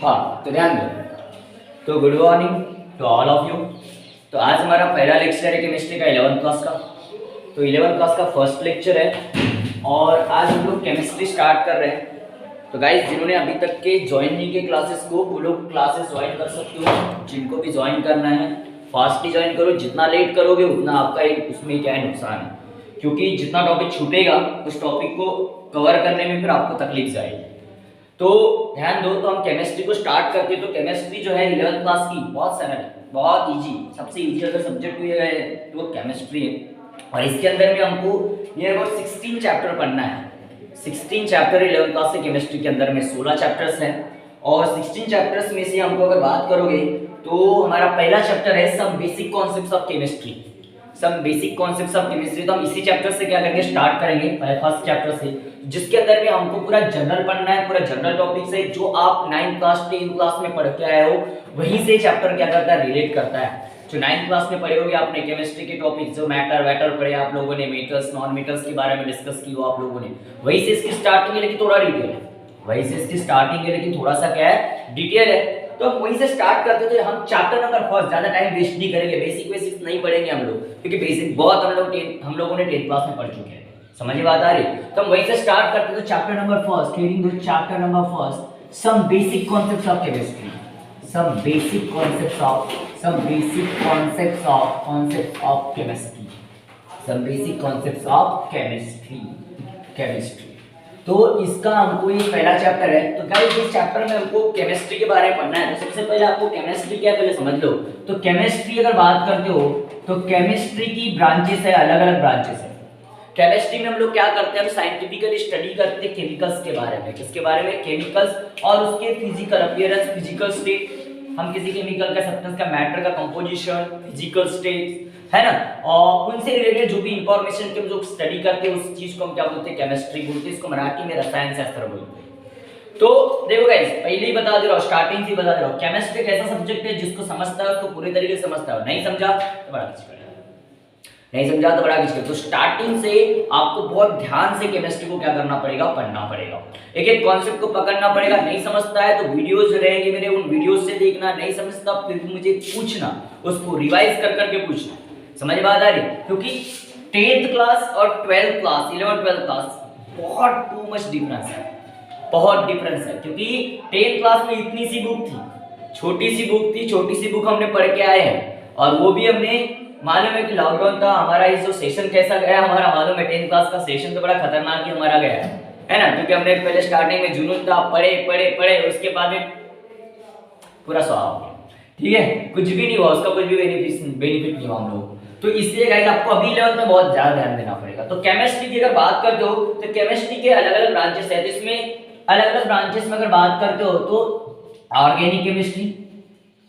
हाँ, तो ध्यान दो। तो good morning to all of you. तो आज हमारा पहला लेक्चर है केमिस्ट्री का 11th क्लास का। तो 11th क्लास का फर्स्ट लेक्चर है और आज हम लोग केमिस्ट्री स्टार्ट कर रहे हैं। तो गाइस, जिन्होंने अभी तक के ज्वाइन नहीं किए क्लासेस को, वो लोग क्लासेस ज्वाइन कर सकते हो। जिनको भी ज्वाइन करना है फास्ट ही ज्वाइन करो। जितना लेट करोगे उतना आपका एक उसमें क्या है नुकसान है, क्योंकि जितना टॉपिक छूटेगा उस टॉपिक को कवर करने में फिर आपको तकलीफ जाएगी। तो ध्यान दो। तो हम केमिस्ट्री को स्टार्ट करते हैं। तो केमिस्ट्री जो है 11th क्लास की बहुत सरल है, बहुत इजी, सबसे इजी अगर सब्जेक्ट हुई है तो वो केमिस्ट्री है। और इसके अंदर में हमको नियर अबाउट 16 चैप्टर पढ़ना है। 16 चैप्टर 11th क्लास से केमिस्ट्री के अंदर में 16 चैप्टर्स हैं। और 16 चैप्टर्स में से हमको अगर बात करोगे तो हमारा पहला चैप्टर है some basic concepts of chemistry. Some basic concepts of chemistry. तो हम इसी चैप्टर से क्या करेंगे, स्टार्ट करेंगे फर्स्ट चैप्टर से, जिसके अंदर में हमको पूरा जनरल पढ़ना है। पूरा जनरल टॉपिक से जो आप 9th क्लास 10th क्लास में पढ़ के आए हो वहीं से चैप्टर क्या करता है, रिलेट करता है। जो 9th क्लास में पढ़े होगे आपने केमिस्ट्री के टॉपिक, जो मैटर वैटर पढ़े आप लोगों ने, मेटल्स नॉन मेटल्स के बारे में डिस्कस की हो आप लोगों ने, वहीं से इसकी स्टार्टिंग है लेकिन थोड़ा डिटेल है। वहीं से इसकी स्टार्टिंग है लेकिन थोड़ा सा क्या है, डिटेल है। तो हम वहीं से स्टार्ट करते थे। हम चैप्टर नंबर फर्स्ट, ज्यादा टाइम वेस्ट नहीं करेंगे। बेसिक नहीं पढ़ेंगे हम लोग, क्योंकि बेसिक बहुत हम लोगों ने 10th क्लास में पढ़ चुके हैं। समझ में बात आ रही? तो हम वहीं से स्टार्ट करते थे। Chapter number first, reading the chapter number first, some basic concepts of chemistry. Some basic concepts of chemistry. Some basic concepts of chemistry. तो इसका हमको ये पहला चैप्टर है। तो गाइस, इस चैप्टर में हमको केमिस्ट्री के बारे में पढ़ना है। तो सबसे पहले आपको केमिस्ट्री क्या पहले समझ लो। तो केमिस्ट्री अगर बात करते हो तो केमिस्ट्री की ब्रांचेस है, अलग अलग ब्रांचेस है। केमिस्ट्री में हम लोग क्या करते हैं, हम साइंटिफिकली स्टडी करते हैं केमिकल्स के बारे में। किसके बारे में? केमिकल्स और उसके फिजिकल अपीयरेंस, फिजिकल स्टेट। हम किसी केमिकल का, सब्सटेंस का, मैटर का कंपोजिशन, फिजिकल स्टेट, है ना, और उनसे रिलेटेड जो भी इंफॉर्मेशन के हम लोग स्टडी करते हैं उस चीज को हम क्या बोलते हैं, केमिस्ट्री बोलते हैं। इसको मराठी में रसायन शास्त्र बोलते हैं। तो देखो गाइस, पहले ही बता दे रहा हूं, स्टार्टिंग से बता दे रहा हूं, केमिस्ट्री एक ऐसा सब्जेक्ट है जिसको समझता है उसको पूरे तरीके से समझता है, नहीं समझा तो बड़ा किचकट, नहीं समझा तो बड़ा किचकट। तो स्टार्टिंग से आपको बहुत ध्यान से केमिस्ट्री को क्या करना पड़ेगा, पढ़ना पड़ेगा। एक एक कॉन्सेप्ट को पकड़ना पड़ेगा। नहीं समझता है तो वीडियोस रहेंगे मेरे, उन वीडियोस से देखना। नहीं समझता फिर मुझे पूछना, उसको रिवाइज कर करके पूछना। समझ बात आ रही? क्योंकि 10th क्लास और 12th class, 11th 12th class बहुत टू मच डिफरेंस है, बहुत डिफरेंस है। क्योंकि 10th क्लास में इतनी सी बुक थी, छोटी सी बुक थी, छोटी सी बुक हमने पढ़ के आए हैं। और वो भी हमने, मालूम है कि लॉकडाउन था हमारा, इस जो सेशन कैसा गया हमारा मालूम है। 10th क्लास का सेशन तो बड़ा खतरनाक ही हमारा गया है ना, क्योंकि हमने पहले स्टार्टिंग में जुनून था, पढ़े, उसके बाद में पूरा स्वाब, ठीक है, कुछ भी नहीं हुआ, उसका कुछ भी बेनिफिट नहीं हुआ हम लोग। तो इसलिए गाइस आपको अभी 11th में बहुत ज्यादा ध्यान देना पड़ेगा। तो केमिस्ट्री की अगर बात करते हो तो केमिस्ट्री के अलग अलग ब्रांचेस है। इसमें अलग अलग ब्रांचेस में अगर बात करते हो तो ऑर्गेनिक केमिस्ट्री,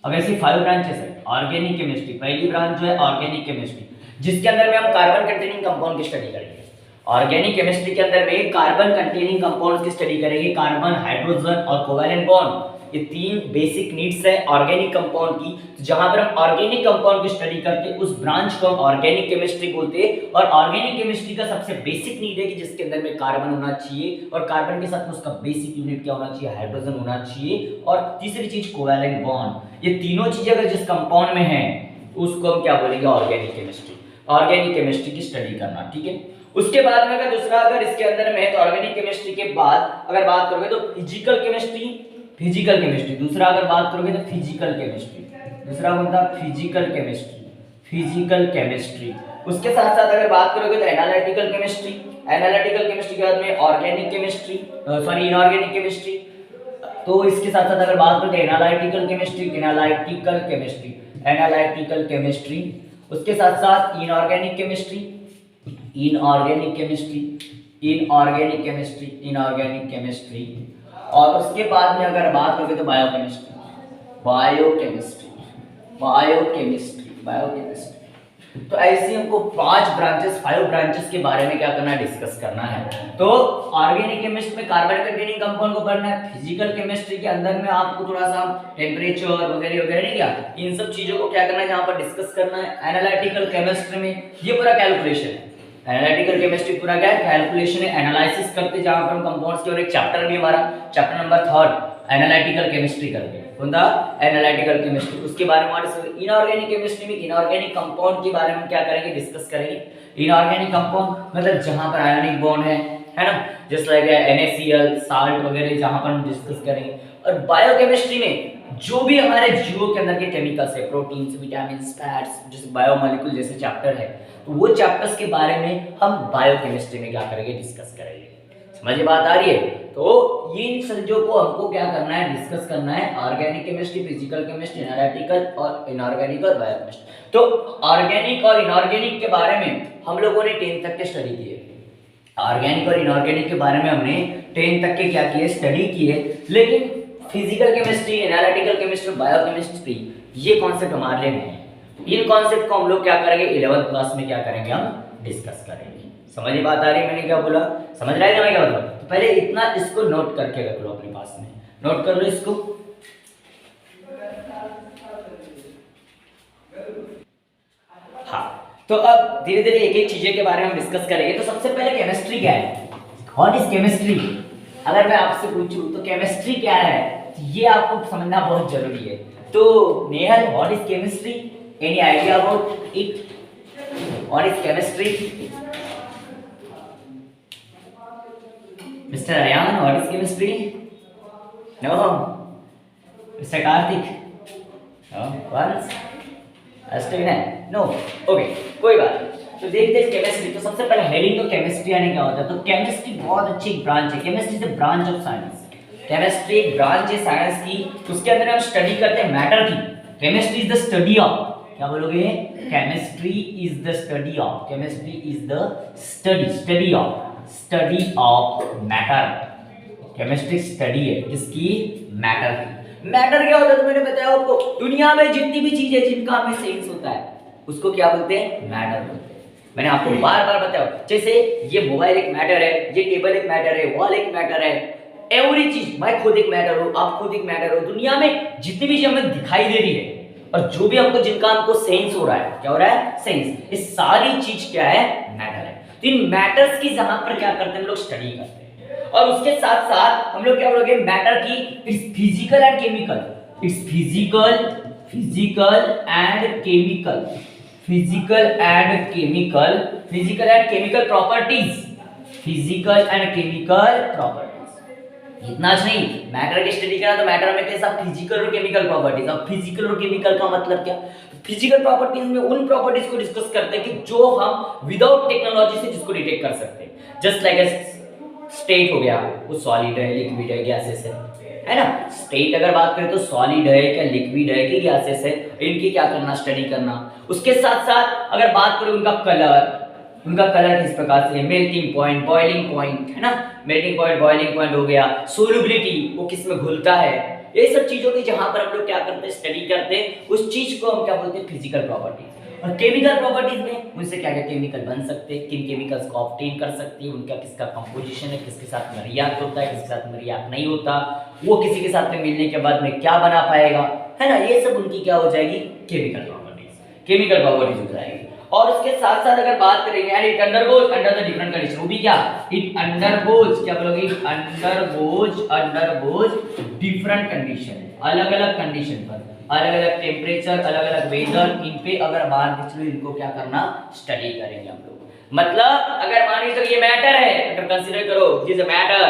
अब ऐसी 5 ब्रांचेस है। ऑर्गेनिक केमिस्ट्री पहली ब्रांच जो है ऑर्गेनिक केमिस्ट्री, जिसके अंदर में हम कार्बन कंटेनिंग कंपाउंड की स्टडी करेंगे। ऑर्गेनिक केमिस्ट्री के अंदर में कार्बन कंटेनिंग कंपाउंड्स की स्टडी करेंगे। कार्बन, हाइड्रोजन और कोवैलेंट बॉन्ड, ये 3 बेसिक नीड्स है ऑर्गेनिक कंपाउंड की। तो जहां पर हम ऑर्गेनिक कंपाउंड की स्टडी करते हैं उस ब्रांच को हम ऑर्गेनिक केमिस्ट्री बोलते हैं। और ऑर्गेनिक केमिस्ट्री का सबसे बेसिक नीड है कि जिसके अंदर में कार्बन होना चाहिए, और कार्बन के साथ में उसका बेसिक यूनिट क्या होना चाहिए, हाइड्रोजन होना चाहिए। और तीसरी चीज कोवैलेंट बॉन्ड। ये तीनों चीजें अगर जिस कंपाउंड में है उसको हम क्या बोलेंगे, ऑर्गेनिक केमिस्ट्री। ऑर्गेनिक केमिस्ट्री की स्टडी करना, ठीक है। उसके बाद में अगर दूसरा अगर इसके अंदर में है तो ऑर्गेनिक केमिस्ट्री के बाद अगर बात करोगे तो फिजिकल केमिस्ट्री, दूसरा अगर बात करोगे तो फिजिकल केमिस्ट्री, दूसरा होता है फिजिकल केमिस्ट्री। उसके साथ साथ अगर बात करोगे तो एनालिटिकल केमिस्ट्री के बाद में ऑर्गेनिक केमिस्ट्री, इनऑर्गेनिक केमिस्ट्री। तो इसके साथ साथ अगर बात करें एनालिटिकल केमिस्ट्री, उसके साथ साथ इनऑर्गेनिक केमिस्ट्री, और उसके बाद में अगर बात करें तो बायोकेमिस्ट्री। तो ऐसे हमको 5 ब्रांचेस के बारे में क्या करना है, डिस्कस करना है। तो ऑर्गेनिक केमिस्ट्री में कार्बन कंटेनिंग कंपाउंड को पढ़ना है। फिजिकल केमिस्ट्री के अंदर में आपको थोड़ा सा टेम्परेचर वगैरह नहीं, क्या इन सब चीजों को क्या करना है, जहां पर डिस्कस करना है। एनालिटिकल केमिस्ट्री में ये पूरा कैलकुलेशन है, एनालिटिकल केमिस्ट्री पूरा क्या है, कैलकुलेशन एनालिसिस करते, जहां पर हम कंपाउंड्स के, और एक चैप्टर भी हमारा चैप्टर नंबर 3 एनालिटिकल केमिस्ट्री करते हैं, कौन था, एनालिटिकल केमिस्ट्री। उसके बारे में इनऑर्गेनिक केमिस्ट्री में इनऑर्गेनिक कंपाउंड के बारे में क्या करेंगे, डिस्कस करेंगे। इनऑर्गेनिक कंपाउंड मतलब जहां पर आयोनिक बॉन्ड है ना, जस्ट लाइक NaCl साल्ट वगैरह, जहां पर हम डिस्कस करेंगे। और बायोकेमिस्ट्री में जो भी हमारे जीवों के अंदर के केमिकल्स है, प्रोटीन्स, विटामिन्स, फैट्स, जैसे बायोमोलिक्यूल जैसे चैप्टर है, तो वो चैप्टर्स के बारे में हम बायोकेमिस्ट्री में क्या करेंगे, डिस्कस करेंगे। समझ बात आ रही है? तो इन चीजों को हमको क्या करना है, डिस्कस करना है। Organic chemistry, physical chemistry, analytical और इनऑर्गेनिक और बायोकेमिस्ट्री। तो ऑर्गेनिक और इनऑर्गेनिक के बारे में हम लोगों ने 10 तक के स्टडी किए। ऑर्गेनिक और इनऑर्गेनिक के बारे में हमने 10 तक के क्या किए, स्टडी किए। लेकिन physical chemistry, analytical chemistry, biochemistry, ये कॉन्सेप्ट हमारे लिए नहीं है। इन कॉन्सेप्ट को हम लोग क्या करेंगे, 11th क्लास में क्या करेंगे, हम डिस्कस करेंगे। समझ बात आ रही है मैंने क्या बोला, समझ रहा है क्या मैं क्या बोल रहा हूं? तो पहले इतना इसको नोट करके रख लो अपने पास में, नोट कर लो इसको। हाँ, तो अब धीरे धीरे एक एक चीजें के बारे में हम डिस्कस करेंगे। तो सबसे पहले केमिस्ट्री क्या है, व्हाट इज केमिस्ट्री। अगर मैं आपसे पूछूं तो केमिस्ट्री क्या है, तो ये आपको समझना बहुत जरूरी है। तो Nehal, what is chemistry, any idea about it, what is chemistry? Mister Ayan, what is chemistry? No. Mister Kartik, no once no, okay, कोई बात नहीं। तो देखते हैं केमिस्ट्री। तो सबसे पहले हेडिंग तो केमिस्ट्री यानी क्या होता है, तो केमिस्ट्री बहुत अच्छी ब्रांच है। Chemistry is the branch of science. Chemistry एक ब्रांच है साइंस की, उसके अंदर हम स्टडी करते हैं मैटर की। Chemistry is the study of, क्या बोलोगे, chemistry is the study of, chemistry is the study of matter. Chemistry study है किसकी, मैटर की। मैटर क्या होता है तो मैंने बताया आपको, दुनिया में जितनी भी चीजें जिनका हमें सेंस होता है उसको क्या बोलते हैं, मैटर बोलते हैं। मैंने आपको बार बार बताया, जैसे ये मोबाइल एक मैटर है, ये टेबल एक मैटर है, वॉल एक मैटर है, एवरी चीज, मैं खुद एक मैटर हूं, आप खुद एक मैटर हो। दुनिया में जितनी भी चीज हमें दिखाई दे रही है और जो भी हमको, जिनका हमको सेंस हो रहा है, क्या हो रहा है, सेंस, ये सारी चीज क्या है, मैटर है। तो इन मैटर्स की जहां पर क्या करते हैं हम लोग, स्टडी करते हैं। और उसके साथ साथ हम लोग क्या बोलोगे, मैटर की it's physical and chemical, it's physical and chemical, physical and chemical properties, physical and chemical properties. इतना नहीं, मैटर की स्टडी करा तो मैटर में कैसा, फिजिकल और केमिकल प्रॉपर्टीज। अब फिजिकल और केमिकल का मतलब क्या, फिजिकल प्रॉपर्टीज में उन प्रॉपर्टीज को डिस्कस करते हैं कि जो हम विदाउट टेक्नोलॉजी से जिसको डिटेक्ट कर सकते हैं। जस्ट लाइक स्टेट हो गया, वो सॉलिड है, लिक्विड है, गैसेस है ना। स्टेट अगर बात करें तो सॉलिड है क्या, लिक्विड है कि गैसेस है, इनकी क्या करना, स्टडी करना। उसके साथ साथ अगर बात करें उनका कलर किस प्रकार से है, मेल्टिंग पॉइंट, बॉइलिंग पॉइंट, है ना, मेल्टिंग पॉइंट, बॉइलिंग पॉइंट हो गया, सोल्युबिलिटी, वो किस में घुलता है, ये सब चीजों की जहां पर हम लोग क्या करते हैं, स्टडी करते हैं, उस चीज को हम क्या बोलते हैं, फिजिकल प्रॉपर्टीज। और केमिकल प्रॉपर्टीज में उनसे क्या क्या केमिकल बन सकते हैं, किन केमिकल्स को ऑब्टेन कर सकती है, उनका किसका कंपोजिशन है, किसके साथ में रिएक्ट होता है, किसके साथ में रिएक्ट नहीं होता, वो किसी के साथ में मिलने के बाद में क्या बना पाएगा, है ना। ये सब उनकी क्या हो जाएगी, केमिकल प्रॉपर्टीज हो जाएगी। और उसके साथ साथ अगर बात करेंगे, and it undergoes under the different condition, वो भी क्या, इट अंडरगोज, क्या बोलोगे, अंडरगोज डिफरेंट कंडीशन, अलग अलग कंडीशन पर, अलग अलग टेम्परेचर, अलग अलग वेदर, इन पे अगर मान के चलो, इनको क्या करना, स्टडी करेंगे हम लोग। मतलब अगर मान लीजिए ये मैटर है, अगर कंसीडर करो this is a matter,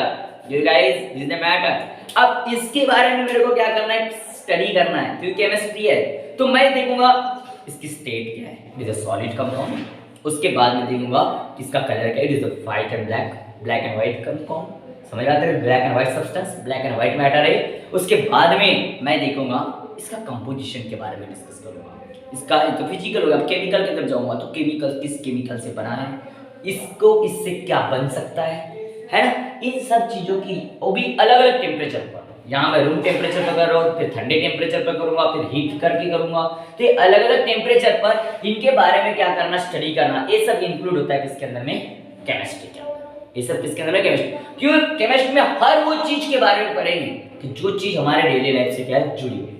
you guys, this is a matter. अब इसके बारे में मेरे को क्या करना है, स्टडी करना है, क्योंकि केमिस्ट्री है। तो मैं देखूंगा इसकी स्टेट क्या है, it is a solid compound. उसके बाद में देखूंगा इसका कलर क्या है, it is a white and black and white compound. समझ आते हैं, black and white substance, black and white matter है। उसके बाद में मैं देखूंगा इसका कंपोजिशन के बारे में डिस्कस करूंगा। इसका तो फिजिकल होगा, केमिकल की तरफ जाऊंगा तो केमिकल किस केमिकल से बना है, इसको इससे क्या बन सकता है ना। इन सब चीजों की, वो भी अलग अलग टेम्परेचर पर, यहाँ मैं रूम टेम्परेचर पर कर रहा हूँ, फिर ठंडे टेम्परेचर पर करूंगा, फिर हीट करके करूंगा। तो ये अलग अलग टेम्परेचर पर इनके बारे में क्या करना, स्टडी करना, ये सब इंक्लूड होता है किसके अंदर में, केमिस्ट्री के अंदर। ये सब किसके अंदर में, केमिस्ट्री। क्यों, केमिस्ट्री में हर वो चीज के बारे में पढ़ेंगे कि जो चीज हमारे डेली लाइफ से क्या है, जुड़ी हुई है।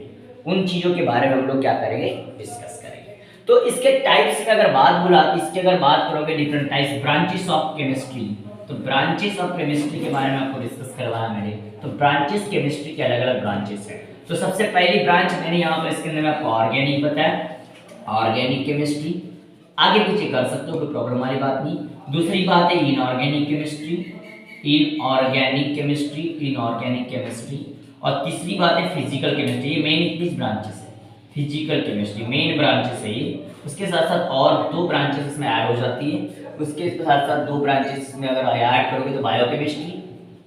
उन चीजों के बारे में हम लोग क्या करेंगे, डिस्कस करेंगे। तो इसके टाइप्स में अगर बात बोला, इसके अगर बात करोगे different types, branches of chemistry, तो ब्रांचेस ऑफ केमिस्ट्री के बारे में आपको डिस्कस करवाया मैंने। तो ब्रांचेस केमिस्ट्री के अलग अलग ब्रांचेस हैं। तो सबसे पहली ब्रांच मैंने यहाँ पर इसके अंदर में आपको ऑर्गेनिक बताया, ऑर्गेनिक केमिस्ट्री, आगे पीछे कर सकते हो, कोई प्रॉब्लम वाली बात नहीं। दूसरी बात है inorganic chemistry, inorganic chemistry, inorganic chemistry. और तीसरी बात है फिजिकल केमिस्ट्री। ये मेन इतनी ब्रांचेस है, फिजिकल केमिस्ट्री मेन ब्रांचेस है ये। उसके साथ साथ और दो ब्रांचेस इसमें ऐड हो जाती है। उसके साथ साथ दो ब्रांचेस में अगर ऐड करोगे तो बायोकेमिस्ट्री,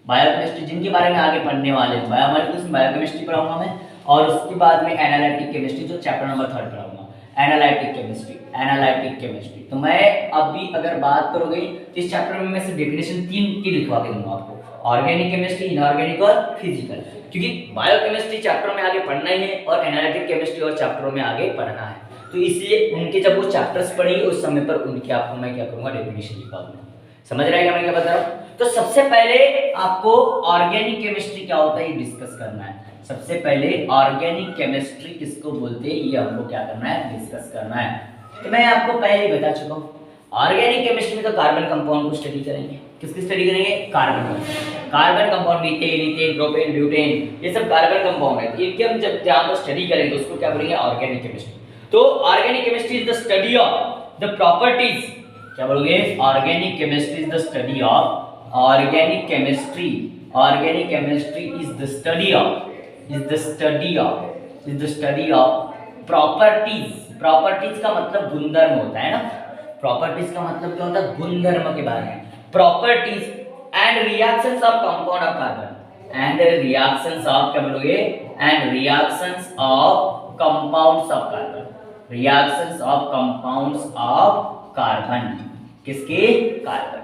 बायोकेमिस्ट्री जिनके बारे में आगे पढ़ने वाले हैं, बायोमोलिक्यूल्स में बायोकेमिस्ट्री पढ़ाऊंगा मैं। और उसके बाद में एनालिटिक केमिस्ट्री जो चैप्टर नंबर 3 पढ़ाऊंगा, एनालिटिक केमिस्ट्री, एनालिटिक केमिस्ट्री। तो मैं अभी अगर बात करोगे तो इस चैप्टर में मैं सिर्फ डेफिनेशन 3 की लिखवा के दूंगा आपको, ऑर्गेनिक केमिस्ट्री, इनऑर्गेनिक और फिजिकल, क्योंकि बायोकेमिस्ट्री चैप्टर में आगे पढ़ना ही है और एनालिटिक केमिस्ट्री और चैप्टरों में आगे पढ़ना है। तो इसलिए उनके जब वो चैप्टर्स पढ़ेंगे उस समय पर उनके आपको मैं क्या करूंगा, डेफिनेशन लिखवा दूंगा। समझ रहे हैं मैं क्या बता रहा हूँ? तो सबसे पहले आपको ऑर्गेनिक केमिस्ट्री क्या होता है ये डिस्कस करना है। सबसे पहले ऑर्गेनिक केमिस्ट्री किसको बोलते हैं ये हमको क्या करना है, डिस्कस करना है। तो मैं आपको पहले बता चुका हूँ, ऑर्गेनिक केमिस्ट्री में तो कार्बन कंपाउंड को स्टडी करेंगे। किसकी स्टडी करेंगे? Carbon compound, methane, ethane, propane, butane, ये सब कार्बन कंपाउंड है। इनके हम जब जहां पर स्टडी करेंगे तो उसको क्या बोलेंगे, ऑर्गेनिक केमिस्ट्री। तो organic chemistry is the study of the properties, क्या बोलोगे, organic chemistry is the study of, organic chemistry, organic chemistry is the study of, is the study of, is the study of properties. Properties का मतलब गुणधर्म होता है ना, properties का मतलब क्या होता है, गुणधर्म के बारे में। Properties and reactions of compound of carbon, and reactions of, क्या बोलोगे, and reactions of compounds of carbon, reactions of compounds of carbon. किसके? कार्बन।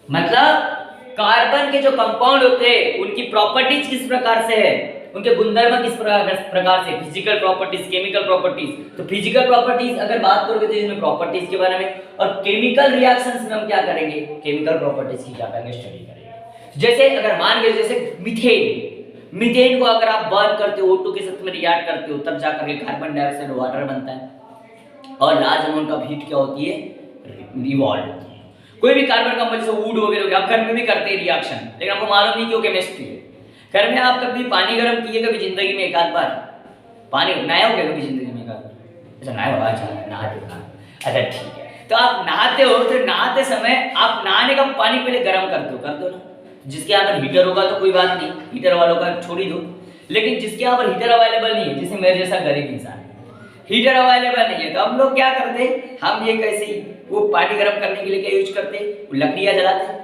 मतलब कार्बन के जो कंपाउंड होते हैं उनकी प्रॉपर्टीज किस प्रकार से है, उनके गुणधर्म किस प्रकार से, फिजिकल प्रॉपर्टीज, केमिकल प्रॉपर्टीज। तो फिजिकल प्रॉपर्टीज अगर बात करोगे तो इसमें प्रॉपर्टीज के बारे में, और केमिकल रिएक्शंस में हम क्या करेंगे, केमिकल प्रॉपर्टीज की क्या करेंगे, स्टडी करेंगे। जैसे अगर मान लीजिए जैसे मीथेन, मीथेन को अगर आप बर्न करते हो, O2 के साथ में रिएक्ट करते हो, तब जाकर के कार्बन डाइऑक्साइड वाटर बनता है और लार्ज अमाउंट ऑफ हीट क्या होती है, रिवॉल्व होती है। कोई भी कार्बन कंपाउंड जैसे वुड वगैरह हो गया, आप घर में भी करते हैं रिएक्शन, लेकिन आपको मालूम नहीं क्यों, केमिस्ट्री है। घर में आप कभी पानी गर्म किए कभी जिंदगी में एक आध बार, पानी नया हो गया कभी जिंदगी में एक आध, अच्छा नया हुआ, अच्छा नहाते हो, अच्छा ठीक है। तो आप नहाते हो, तो नहाते समय आप नहाने का पानी पहले गर्म करते हो ना। जिसके यहाँ पर हीटर होगा तो कोई बात नहीं, हीटर वालों का छोड़ ही दो, लेकिन जिसके यहाँ पर हीटर अवेलेबल नहीं है, जैसे मेरे जैसा गरीब इंसान है, हीटर अवेलेबल नहीं है, तो हम लोग क्या करते हैं, हम ये कैसे ही वो पानी गर्म करने के लिए क्या यूज करते हैं, लकड़ियाँ जलाते हैं।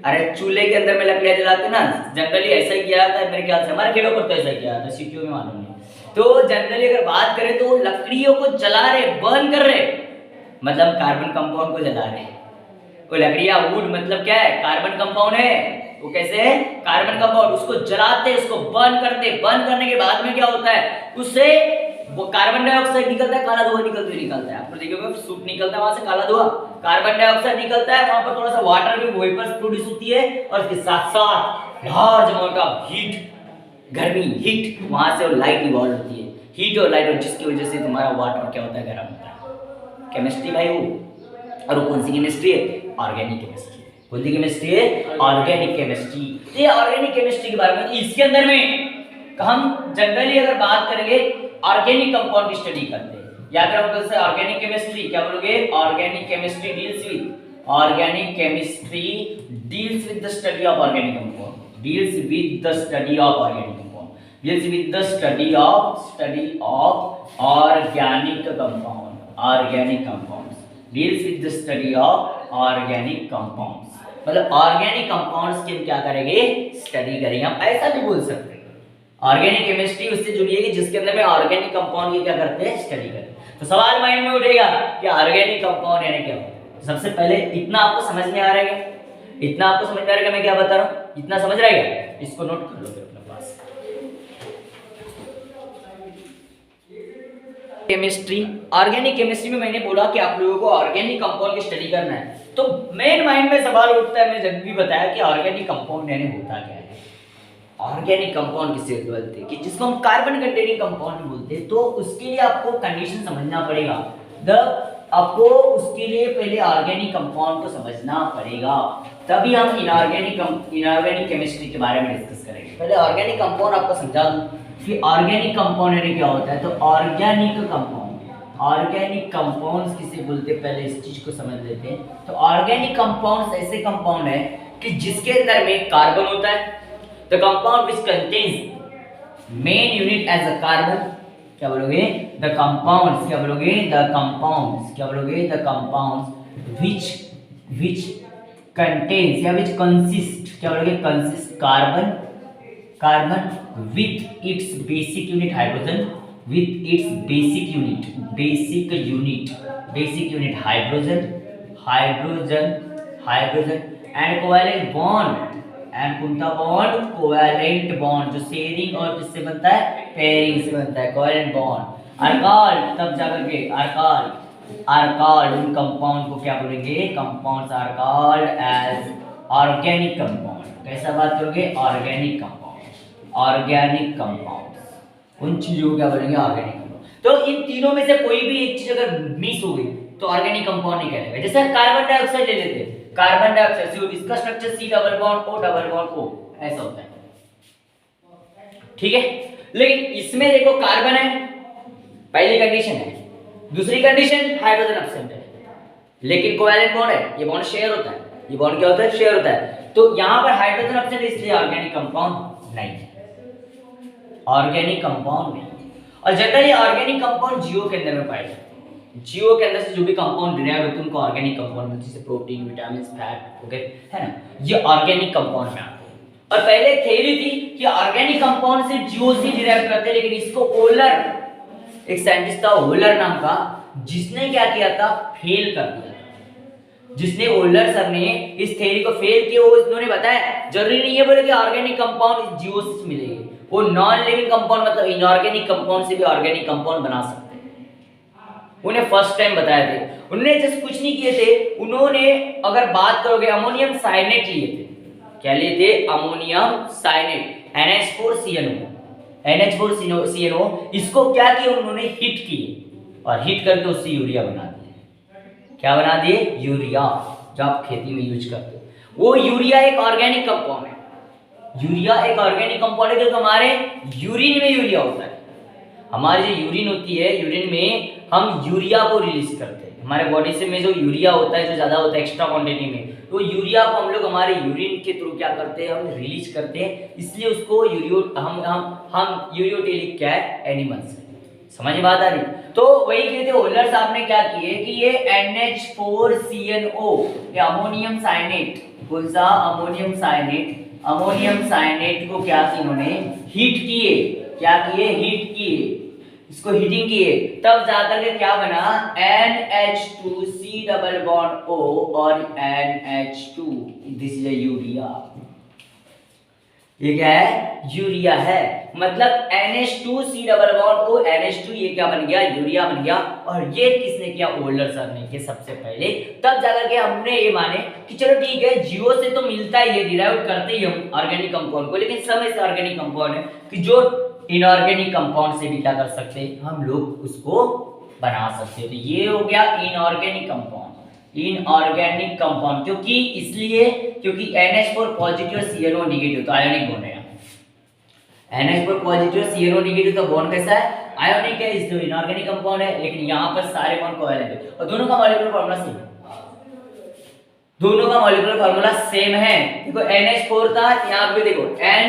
अरे चूल्हे के अंदर में लकड़ियाँ जलाते ना, जनरली ऐसा ही किया जाता है मेरे ख्याल से, हमारे खेलों पर तो ऐसा किया जाता है, सिटियों में मालूम नहीं। तो जनरली अगर बात करें तो लकड़ियों को जला रहे, बर्न कर रहे, मतलब कार्बन कंपाउंड को जला रहे। वो लकड़ियाँ, वुड मतलब क्या है, कार्बन कंपाउंड है। वो कैसे है, कार्बन कंपाउंड, उसको जलाते, उसको बर्न करते, बर्न करने के बाद में क्या होता है, उससे वो कार्बन डाइऑक्साइड निकलता है, काला धुआं निकलता है। आपको देखोगे सूट निकलता है वहां से काला धुआं, कार्बन डाइऑक्साइड निकलता है, वहां पर थोड़ा सा वाटर भी वेपर्स प्रोड्यूस होती है, और इसके साथ साथ लार्ज अमाउंट ऑफ हीट, गर्मी, हीट, वहां से लाइट इवॉल्व होती है, हीट और लाइट, और जिसकी वजह से तुम्हारा वाटर क्या होता है, गर्म होता है। केमिस्ट्री भाई वो, और वो कौन सी केमिस्ट्री है, ऑर्गेनिक केमिस्ट्री। कौन सी केमिस्ट्री है, ऑर्गेनिक केमिस्ट्री। तो ये ऑर्गेनिक केमिस्ट्री के बारे में, इसके अंदर में हम जनरली अगर बात करेंगे ऑर्गेनिक कंपाउंड की स्टडी करते हैं। याद रखो से ऑर्गेनिक केमिस्ट्री क्या बोलोगे, organic chemistry deals with, organic chemistry deals with the study of organic compound, deals with the study of organic compound, deals with the study of organic compound, organic compounds, deals with the study of organic compounds. मतलब organic compounds की क्या करेंगे, study करेंगे। हम ऐसा भी बोल सकते हैं ऑर्गेनिक केमिस्ट्री उससे जुड़ी है कि जिसके अंदर में ऑर्गेनिक कंपाउंड की क्या करते हैं, स्टडी करते हैं। तो सवाल माइंड में उठेगा कि ऑर्गेनिक कंपाउंड यानी क्या होता है। सबसे पहले इतना आपको समझ में आ रहा है, इतना आपको समझ में आ रहा है मैं क्या बता रहा हूँ, इतना समझ रहा है, इसको नोट कर लो अपने पास। केमिस्ट्री, ऑर्गेनिक केमिस्ट्री में मैंने बोला कि आप लोगों को ऑर्गेनिक कंपाउंड की स्टडी करना है, तो मेन माइंड में सवाल उठता है, मैंने जब भी बताया कि ऑर्गेनिक कंपाउंड यानी होता क्या है। ऑर्गेनिक कंपाउंड किससे बोलते हैं, कि जिसको हम कार्बन कंटेनिंग कंपाउंड बोलते हैं। तो उसके लिए आपको कंडीशन समझना पड़ेगा। द आपको उसके लिए पहले ऑर्गेनिक कंपाउंड को समझना पड़ेगा, तभी हम इनऑर्गेनिक केमिस्ट्री के बारे में डिस्कस करेंगे। पहले ऑर्गेनिक कंपाउंड आपको समझा दूं कि ऑर्गेनिक कंपाउंड यानी क्या होता है। तो ऑर्गेनिक कंपाउंड्स किसे बोलते हैं, पहले इस चीज को समझ लेते हैं। तो ऑर्गेनिक कंपाउंड्स ऐसे कंपाउंड है कि जिसके अंदर में कार्बन होता है। The compound which contains main unit as a carbon, क्या बोलोगे, द कंपाउंड्स, क्या बोलोगे, द कंपाउंड्स, क्या बोलोगे, द कंपाउंड्स विच कंटेन्स या विच कंसिस्ट, क्या बोलोगे, consist carbon with its basic unit hydrogen, with its basic unit hydrogen and covalent bond and Kunta bond, covalent bond जो शेयरिंग और किससे बनता है, पेयरिंग से बनता है, कोवैलेंट बॉन्ड। अल्काल, तब जाकर के अल्काल उन कंपाउंड को क्या बोलेंगे, compounds are called as organic compound. कैसा बात करोगे, ऑर्गेनिक कंपाउंड, उन चीजों को क्या बोलेंगे, ऑर्गेनिक कंपाउंड। तो इन तीनों में से कोई भी एक चीज अगर मिस हो गई तो ऑर्गेनिक कंपाउंड नहीं कहलाएगा। जैसे कार्बन डाइऑक्साइड ले लेते हैं, कार्बन डाइऑक्साइड CO, इसका structure C double bond O, ऐसा होता है, ठीक है। लेकिन इसमें देखो कार्बन है, पहली कंडीशन है। दूसरी कंडीशन हाइड्रोजन एब्सेंट है, लेकिन कोवैलेंट बॉन्ड है, ये बॉन्ड शेयर होता है, ये बॉन्ड क्या होता है, शेयर होता है। तो यहां पर हाइड्रोजन एब्सेंट, इसलिए ऑर्गेनिक कंपाउंड नहीं है, ऑर्गेनिक कंपाउंड नहीं। और जनरली ऑर्गेनिक कंपाउंड जीओ के अंदर में पाए जाते हैं। जीओ के अंदर से जो भी कंपाउंड डिराइव होते हैं उनको ऑर्गेनिक कंपाउंड बोलते हैं, जैसे प्रोटीन, विटामिन, फैट वगैरह, है ना, ये ऑर्गेनिक कंपाउंड में आते हैं। और पहले थ्योरी थी कि ऑर्गेनिक कंपाउंड से जीओ से डिराइव करते हैं, लेकिन इसको ओलर, एक साइंटिस्ट था ओलर नाम का, जिसने क्या किया था, फेल कर दिया। जिसने ओलर सर ने इस थ्योरी को फेल किया, वो इन्होंने बताया जरूरी नहीं है बोले कि ऑर्गेनिक कंपाउंड जीओ से मिलेंगे, वो नॉन लिविंग कंपाउंड मतलब इनऑर्गेनिक कंपाउंड से भी ऑर्गेनिक कंपाउंड बना सकते हैं। उन्हें फर्स्ट टाइम बताया थे, उन्होंने जस्ट कुछ नहीं किए थे, उन्होंने अगर बात करोगे अमोनियम साइनेट लिए थे। क्या लिए थे, अमोनियम साइनेट, NH4CNO, इसको क्या किया उन्होंने, हिट किए और हिट करके उससे यूरिया बना दिए। क्या बना दिए, यूरिया, जो आप खेती में यूज करते हो। वो यूरिया एक ऑर्गेनिक कंपाउंड है, यूरिया एक ऑर्गेनिक कंपाउंड है, जो हमारे यूरिन में यूरिया होता है। हमारी जो यूरिन होती है, यूरिन में हम यूरिया को रिलीज करते हैं। हमारे बॉडी से में जो यूरिया होता है, जो ज्यादा होता है एक्स्ट्रा क्वांटिटी में, तो यूरिया को हम लोग हमारे यूरिन के थ्रू क्या करते हैं, हम रिलीज करते हैं, इसलिए उसको हम यूरियोटेलिक क्या है, एनिमल्स। समझ में बात आ रही। तो वही कहते ओलर साहब ने क्या किए कि ये NH4CNO, ये अमोनियम साइनेट, कौन सा, अमोनियम साइनेट को क्या किया इन्होंने, हीट किए। क्या किए, हीट किए, इसको हीटिंग किए, तब जाकर के क्या बना, NH2C डबल बॉन्ड O और NH2, दिस इज यूरिया। ये क्या है, यूरिया है, मतलब NH2C double bond O NH2, ये क्या बन गया, यूरिया बन गया। और ये किसने किया, ओल्डर सर ने किया सबसे पहले। तब जाकर के हमने ये माने कि चलो ठीक है, जीओ से तो मिलता ही है, डिराइव करते ही हम ऑर्गेनिक कंपाउंड को, लेकिन सब ऐसे ऑर्गेनिक कंपाउंड है कि जो इनऑर्गेनिक कंपाउंड से भी क्या कर सकते हैं, हम लोग उसको बना सकते हैं। तो ये हो गया इनऑर्गेनिक कंपाउंड, क्योंकि इसलिए क्योंकि NH4 पॉजिटिव CNO नेगेटिव, तो आयोनिक बॉन्ड है। NH4 पॉजिटिव CNO नेगेटिव, तो बॉन्ड कैसा है, आयोनिक है, इसलिए इनऑर्गेनिक कंपाउंड है। लेकिन यहाँ पर सारे बॉन्ड कोवैलेंट है और दोनों का मॉलिक्यूलर फार्मूला सेम है, दोनों का मॉलिक्यूलर फार्मूला सेम है। देखो NH4 था, यहाँ पे देखो N,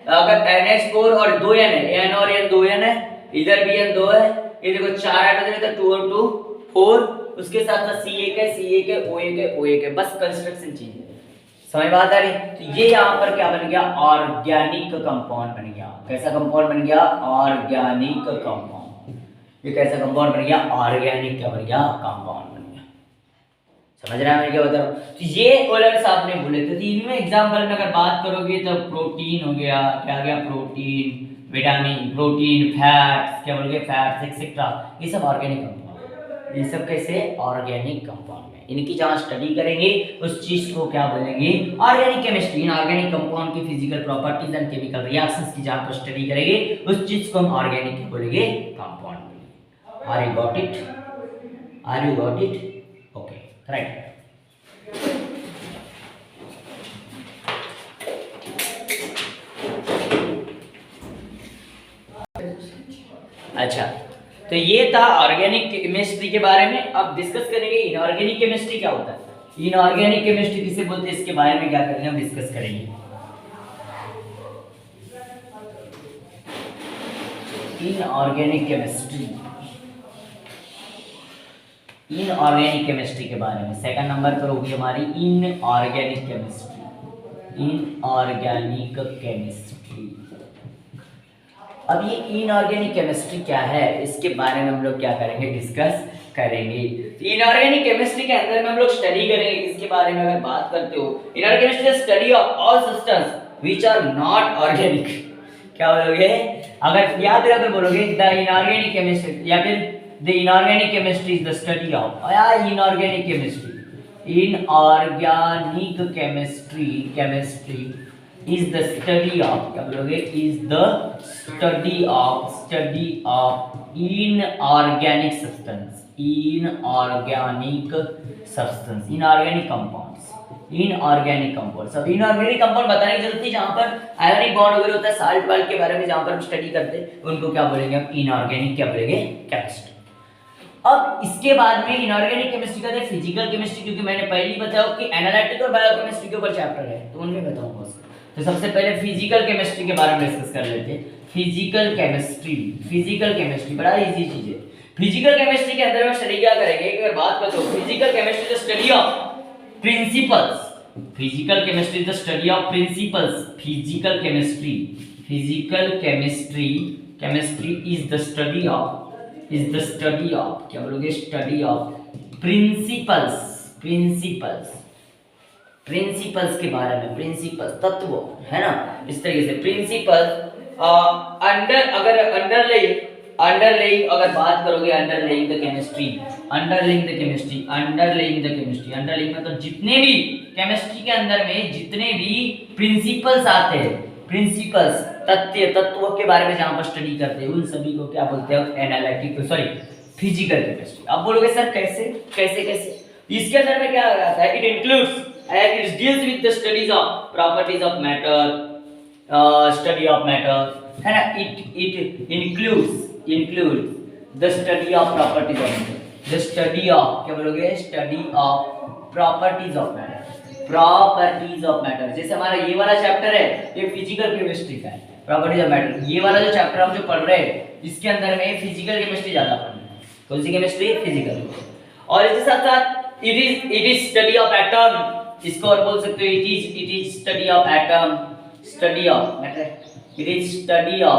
अगर NH4 और 2 N है, N और N 2 N है, इधर भी N 2 है, ये देखो 4 हाइड्रोजन है तो 2 और 2 4, उसके साथ साथ C1 है, O1 है, बस कंस्ट्रक्शन चेंज है। समझ बात आ रही। तो ये यहाँ पर क्या बन गया, ऑर्गेनिक कंपाउंड बन गया। कैसा कंपाउंड बन गया, ऑर्गेनिक कंपाउंड। ये कैसा कंपाउंड बन गया, ऑर्गेनिक क्या बन गया, कंपाउंड बन गया। समझ रहा है मैं क्या बता रहा हूँ। तो ये ओलर साहब ने बोले थे। इनमें एग्जाम्पल में अगर बात करोगे तो प्रोटीन हो गया, क्या गया, प्रोटीन, विटामिन, प्रोटीन, फैट्स, क्या बोलोगे, फैट्स एक्सेट्रा, ये सब ऑर्गेनिक कंपाउंड। ये सब कैसे, ऑर्गेनिक कंपाउंड में। इनकी जहाँ स्टडी करेंगे उस चीज को क्या बोलेंगे, ऑर्गेनिक केमिस्ट्री। इन ऑर्गेनिक कंपाउंड की physical properties and chemical reactions की जहाँ पर स्टडी करेंगे उस चीज को हम ऑर्गेनिक बोलेंगे, कंपाउंड बोलेंगे। Are you got it, are you got it? Okay, right. अच्छा, तो ये था ऑर्गेनिक केमिस्ट्री के बारे में। अब डिस्कस करेंगे इनऑर्गेनिक केमिस्ट्री क्या होता है, इनऑर्गेनिक केमिस्ट्री किसे बोलते हैं, इसके बारे में क्या करेंगे हम डिस्कस करेंगे। इनऑर्गेनिक केमिस्ट्री, इनऑर्गेनिक केमिस्ट्री के बारे में सेकंड नंबर पर होगी हमारी इनऑर्गेनिक केमिस्ट्री, इनऑर्गेनिक केमिस्ट्री। अब ये इनऑर्गेनिक केमिस्ट्री क्या है, इसके बारे में हम लोग क्या करेंगे, डिस्कस करेंगे। इनऑर्गेनिक केमिस्ट्री के अंदर में हम लोग स्टडी करेंगे किसके बारे में, अगर बात करते हो inorganic chemistry study of all substance which are not organic. क्या बोलोगे, अगर या फिर अगर बोलोगे द इनऑर्गेनिक केमिस्ट्री, या फिर the inorganic chemistry is the study of, या inorganic chemistry, inorganic chemistry, chemistry is the study of, क्या बोलोगे, is the study of inorganic substance, inorganic substance, inorganic compounds, inorganic compounds। अब inorganic compound बताने की जरूरत नहीं, जहाँ पर आयोनिक बॉन्ड वगैरह होता है, साल्ट वाल्ट के बारे में जहाँ पर हम स्टडी करते हैं, उनको क्या बोलेंगे हम, इनऑर्गेनिक क्या बोलेंगे, केमिस्ट्री। अब इसके बाद में इनऑर्गेनिक केमिस्ट्री का फिजिकल केमिस्ट्री, क्योंकि मैंने पहले ही बताया कि एनालिटिकल और बायोकेमिस्ट्री के ऊपर चैप्टर है, तो उनमें बताऊंगा उसको। तो सबसे पहले फिजिकल केमिस्ट्री के बारे में डिस्कस कर लेते हैं। फिजिकल केमिस्ट्री, फिजिकल केमिस्ट्री बड़ा इजी चीज है। फिजिकल केमिस्ट्री के अंदर में स्टडी क्या करेंगे, अगर बात करो तो physical chemistry the study of principles, physical chemistry the study of principles, physical chemistry, physical chemistry, chemistry is the study of, is the study of, क्या बोलोगे, study of principles, principles, principles के बारे में, प्रिंसिपल्स तत्व है ना, इस तरीके से प्रिंसिपल्स अंडर, अगर अंडरलेइंग अगर बात करोगे, underlying the chemistry, underlying the chemistry, underlying the chemistry, underlying मतलब जितने भी केमिस्ट्री के अंदर में जितने भी प्रिंसिपल्स आते हैं, प्रिंसिपल्स तत्वों के बारे में जहां पर स्टडी करते हैं, उन सभी को क्या बोलते हैं, एनालिटिकल, सॉरी फिजिकल केमिस्ट्री। अब बोलोगे सर कैसे कैसे कैसे, इसके अंदर में क्या आता है, it includes, it deals with the studies of properties of matter, study of matter है ना, it includes the study of properties of matter, the study of, क्या बोलोगे, study of properties of matter, properties of matter। जैसे हमारा ये वाला chapter है, ये फिजिकल केमिस्ट्री का है, प्रॉपर्टीज ऑफ मैटर। ये वाला जो चैप्टर हम जो पढ़ रहे हैं, इसके अंदर में फिजिकल केमिस्ट्री ज्यादा पढ़ना है। कौन सी केमिस्ट्री, फिजिकल। और इसके साथ साथ it is study of atom, इसको और बोल सकते हो it is study of atom, study of matter, it is study of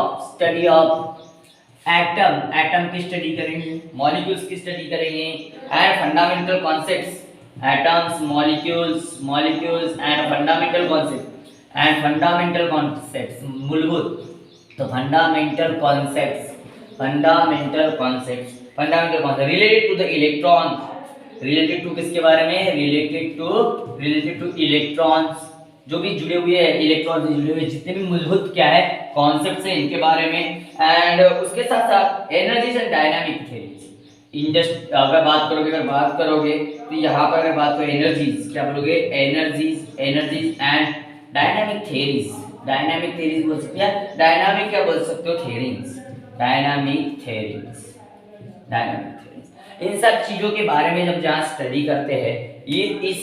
atom, atom की स्टडी करेंगे, मॉलिक्यूल्स की स्टडी करेंगे, and fundamental concepts, atoms, molecules and fundamental concepts, मूलभूत, तो fundamental concepts related to the electron, related to किसके बारे में, related two electrons, जो भी जुड़े हुए हैं, इलेक्ट्रॉन से जुड़े हुए जितने भी मूलभूत क्या है कॉन्सेप्ट्स हैं, इनके बारे में। एंड उसके साथ साथ एनर्जीज एंड डायनामिक थ्योरीज, अगर बात करोगे तो यहाँ पर अगर बात करें एनर्जीज, क्या बोलोगे, एनर्जीज एंड डायनामिक थ्योरीज बोल सकते हैं, डायनामिक क्या बोल सकते हो, थ्योरीज, डायनामिक थ्योरीज। इन सब चीजों के बारे में जब जहाँ स्टडी करते हैं, ये इस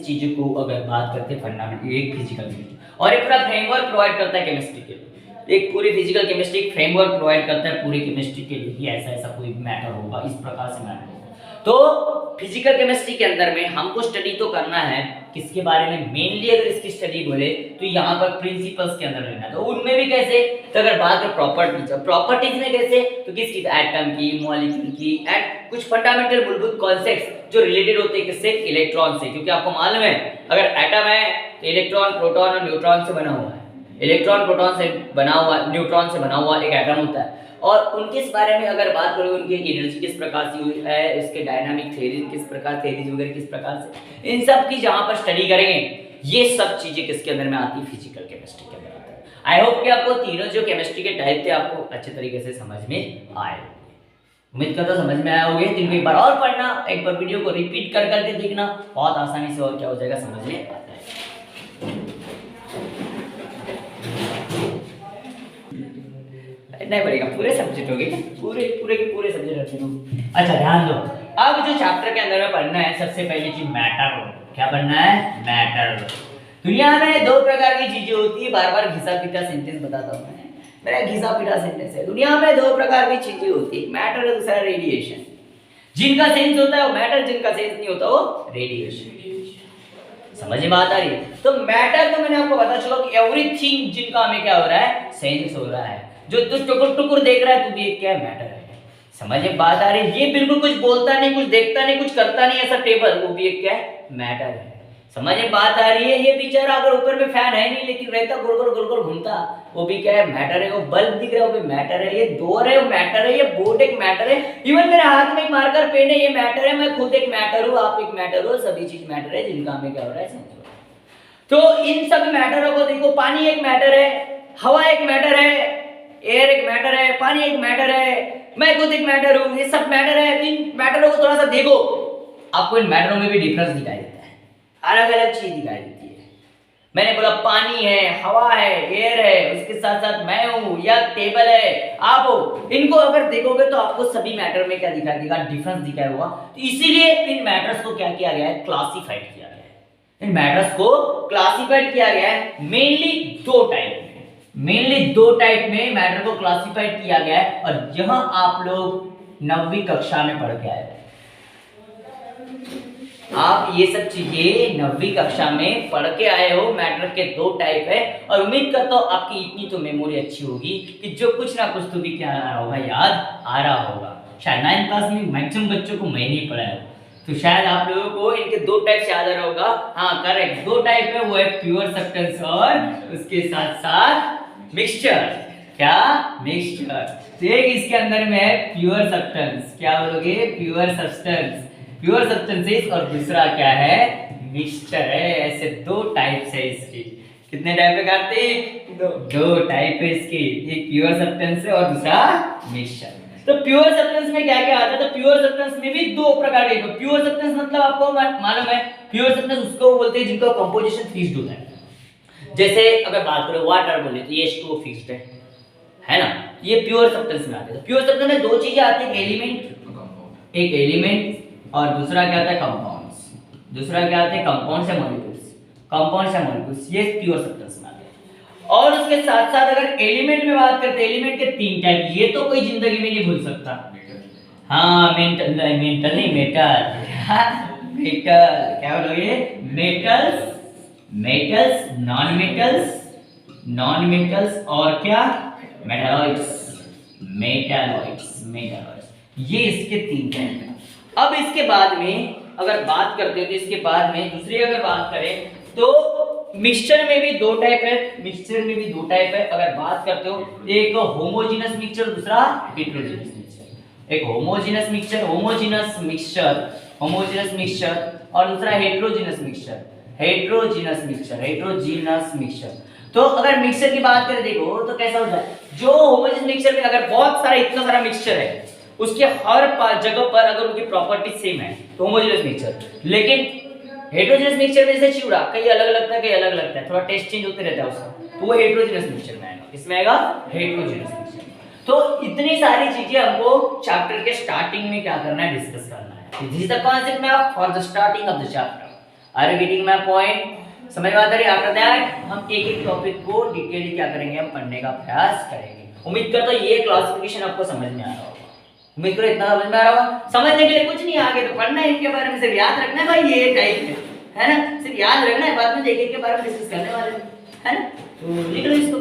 चीजों को अगर बात करते हैं फंडामेंटल, एक फिजिकल केमिस्ट्री, और एक पूरा फ्रेमवर्क प्रोवाइड करता है केमिस्ट्री के लिए, एक पूरी फिजिकल केमिस्ट्री एक फ्रेमवर्क प्रोवाइड करता है पूरी केमिस्ट्री के लिए, कि ऐसा कोई मैटर होगा, इस प्रकार से मैटर होगा। तो फिजिकल केमिस्ट्री के अंदर में हमको स्टडी तो करना है किसके बारे में, मेनली अगर इसकी स्टडी बोले तो यहाँ पर प्रिंसिपल्स के अंदर लेना, तो उनमें भी कैसे, तो अगर बात करें प्रॉपर्टीज में कैसे, तो किसकी, एटम की, मॉलिक्यूल की, एंड कुछ फंडामेंटल मूलभूत कॉन्सेप्ट्स जो रिलेटेड होते हैं किससे, इलेक्ट्रॉन से, क्योंकि आपको मालूम है अगर एटम है तो इलेक्ट्रॉन, प्रोटॉन और न्यूट्रॉन से बना हुआ है, इलेक्ट्रॉन प्रोटॉन से बना हुआ, न्यूट्रॉन से बना हुआ एक एटम होता है। और उनके इस बारे में अगर बात करोगे, उनकी एनर्जी किस प्रकार से है, इसके डायनामिक थ्योरी किस प्रकार, थ्योरीज वगैरह किस प्रकार से, इन सब की जहां पर स्टडी करेंगे, ये सब चीजें किसके अंदर में आती है, फिजिकल केमिस्ट्री के अंदर आती है। आई होप कि आपको तीनों जो केमिस्ट्री के टाइप थे आपको अच्छे तरीके से समझ में आए। उम्मीद करता समझ में आया होगा। इनको एक बार और पढ़ना, एक बार वीडियो को रिपीट कर करके देखना, बहुत आसानी से और क्या हो जाएगा समझ में आता है। नहीं पड़ेगा, पूरे सब्जेक्ट हो गए, पूरे पूरे के पूरे सब्जेक्ट रखे हो। अच्छा ध्यान दो, अब जो चैप्टर के अंदर में पढ़ना है सबसे पहले चीज मैटर। क्या पढ़ना है? मैटर। दुनिया में दो प्रकार की चीजें होती है, बार बार घिसा पीटा सेंटेंस बताता हूँ मैं, मेरा घिसा पीटा सेंटेंस है। दुनिया में दो प्रकार की चीजें होती है, मैटर और दूसरा रेडिएशन। जिनका सेंस होता है वो मैटर, जिनका सेंस नहीं होता वो रेडिएशन। समझ में बात आ रही है? तो मैटर तो मैंने आपको बता चुका कि एवरीथिंग जिनका हमें क्या हो रहा है, सेंस हो रहा है। जो तू टुकुर टुकुर देख रहा है तू भी एक क्या मैटर है। समझ में बात आ रही है? ये बिल्कुल कुछ बोलता नहीं, कुछ देखता नहीं, कुछ करता नहीं, ऐसा टेबल, वो भी एक क्या मैटर है। समझ में बात आ रही है? ये बेचारा अगर ऊपर में फैन है नहीं लेकिन रहता गोल गोल घूमता, वो भी क्या है? मैटर है। वो बल्ब दिख रहा है वो भी मैटर है, ये डोर है वो मैटर है, ये बोर्ड एक मैटर है, इवन मेरे हाथ में एक मार्कर पेन है ये मैटर है, मैं खुद एक मैटर हूँ, आप एक मैटर हो, सभी चीज मैटर है जिनका हमें क्या हो रहा है, सेंस हो रहा है। तो इन सभी मैटरों को देखो, पानी एक मैटर है, हवा एक मैटर है, एयर एक मैटर है, पानी एक मैटर है, मैं खुद एक मैटर हूँ, ये सब मैटर है। इन मैटरों को थोड़ा सा देखो, आपको इन मैटरों में भी डिफरेंस दिखाई देता है, अलग अलग चीज दिखाई देती है। मैंने बोला पानी है, हवा है, एयर है, उसके साथ साथ मैं हूं या टेबल है, आप हो। इनको अगर देखोगे तो आपको सभी मैटर में क्या दिखाई देगा, डिफरेंस दिखाई होगा। तो इसीलिए इन मैटर्स को क्या किया गया है, क्लासिफाइड किया गया है। इन मैटर्स को क्लासिफाइड किया गया है मेनली दो टाइप में, मेनली दो टाइप में मैटर को क्लासिफाइड किया गया है। और यह आप लोग 9वीं कक्षा में पढ़ के आए हैं, आप ये सब चीजें 9वीं कक्षा में पढ़ के आए हो। मैटर के दो टाइप है और उम्मीद करता हूँ आपकी इतनी तो मेमोरी अच्छी होगी कि जो कुछ ना कुछ तो भी क्या आ रहा होगा, याद आ रहा होगा। शायद 9th क्लास में मैक्सिमम बच्चों को मैं नहीं पढ़ाया हूँ, तो शायद आप लोगों को इनके दो टाइप से याद आ रहा होगा। हाँ करेक्ट, दो टाइप है, वो है प्योर सब्सटेंस और उसके साथ साथ मिक्सचर। क्या? मिक्सचर। एक इसके अंदर में है प्योर सब्सटेंस, क्या बोलोगे? प्योर सब्सटेंस, प्योर सब्सटेंसेस, और दूसरा क्या है, मिक्सचर है। ऐसे दो टाइप्स है इसकी। कितने टाइप है कार्तिक? दो टाइप है इसकी, एक प्योर सब्सटेंस है और दूसरा मिक्सचर। तो प्योर सब्सटेंस में क्या क्या आता है? तो प्योर सब्सटेंस में भी दो प्रकार के। प्योर सब्सटेंस मतलब आपको मालूम है, प्योर सब्सटेंस उसको बोलते हैं जिनका कंपोजिशन फिक्स्ड होता है। जैसे अगर बात करें वाटर बोले तो ये H2O फिक्स्ड है ना, ये प्योर सब्सटेंस में आते हैं। प्योर सब्सटेंस में दो चीजें आती है, एक एलिमेंट और दूसरा क्या आता है, कंपाउंड्स। दूसरा क्या आता है, कंपाउंड्स या मॉलिक्यूल्स, कंपाउंड्स या मॉलिक्यूल्स, ये प्योर सब्सटेंस में आते हैं। और उसके साथ साथ अगर एलिमेंट में बात करते हैं, एलिमेंट के तीन टाइप, ये तो कोई जिंदगी में नहीं भूल सकता। हाँ मेंटल नहीं, मेटल, मेटल क्या बोलोगे? Metals, metals, non metals, non metals और क्या, मेटालॉइड्स, मेटालॉइड्स, मेटालॉइड्स, ये इसके तीन टाइप हैं। अब इसके बाद में अगर बात करते हो तो इसके बाद में दूसरी अगर बात करें तो मिक्सचर में भी दो टाइप है, मिक्सचर में भी दो टाइप है। अगर बात करते हो एक होमोजेनस मिक्सचर, दूसरा हेटेरोजेनस मिक्सचर। एक homogeneous mixture, homogeneous mixture, homogeneous mixture, और दूसरा heterogeneous mixture, heterogeneous mixture, heterogeneous mixture. तो अगर मिक्सचर की बात करें देखो तो कैसा होता है, जो होमोजेनस मिक्सचर में अगर बहुत सारा इतना सारा मिक्सचर है, उसके हर जगह पर अगर उनकी प्रॉपर्टी सेम है तो होमोजेनस मिक्सचर। लेकिन हेटेरोजेनस मिक्सचर में जैसे चिवड़ा कहीं अलग लगता है, कहीं अलग लगता है, थोड़ा टेस्ट चेंज होते रहता है उसका, तो वो हेटेरोजेनस मिक्सचर में आएगा। इसमें आएगा हेटेरोजेनस मिक्सचर। तो इतनी सारी चीजें हमको चैप्टर के स्टार्टिंग में क्या करना है, डिस्कस करना है। This is the concept map for the starting of the chapter. Are you getting my point? समझ में आता है? आफ्टर दैट हम एक एक टॉपिक को डिटेली क्या करेंगे, हम पढ़ने का प्रयास करेंगे। उम्मीद करता हूं ये क्लासिफिकेशन आपको समझ में आ रहा होगा। उम्मीद करो इतना समझ में आ रहा होगा। समझने के लिए कुछ नहीं, आगे तो पढ़ना है, इनके बारे में सिर्फ याद रखना है भाई, ये टाइप है ना, सिर्फ याद रखना है, बाद में एक एक के बारे में डिस्कस करने वाले हैं, है ना। तो लिख लो इसको।